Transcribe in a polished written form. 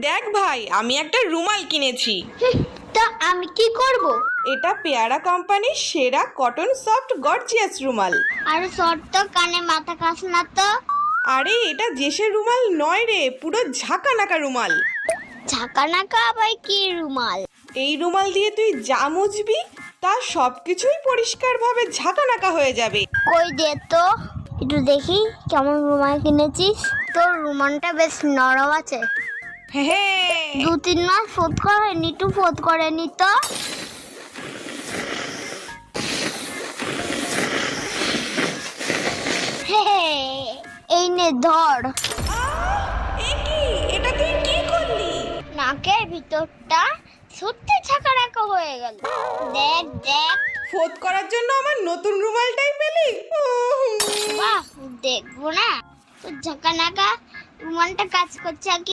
দেখ ভাই, আমি একটা রুমাল কিনেছি। তা আমি কি করব? এটা পেয়ারা কোম্পানির সেরা কটন সফট গর্জিয়াস রুমাল। আরে শর্ট কানে মাথা কাস না তো। আরে এটা জেসের রুমাল নয় রে, পুরো ঝাঁকানাকা রুমাল। ঝাঁকানাকা আবার কি রুমাল? এই রুমাল দিয়ে তুই যা মুছবি তা সবকিছুই পরিষ্কারভাবে ঝাঁকানাকা হয়ে যাবে। কই দে তো, একটু দেখি কেমন রুমাল কিনেছিস। তোর রুমালটা বেশ নরম আছে। হ্যাঁ 2-3 মাস ফোট করেনি, একটু ফোট করে নি তো। এই নে ধর। এ কি, এটা তুই কি করলি? নাকের ভিতরটা সত্যি ঝাঁকানাকা হয়ে গেল। দেখ দেখ। ফোত করার জন্য আমার নতুন রুমালটাই পেলি? বাহ, দেখবো না তোর ঝাঁকানাকা রুমালটা কাজ করছে কি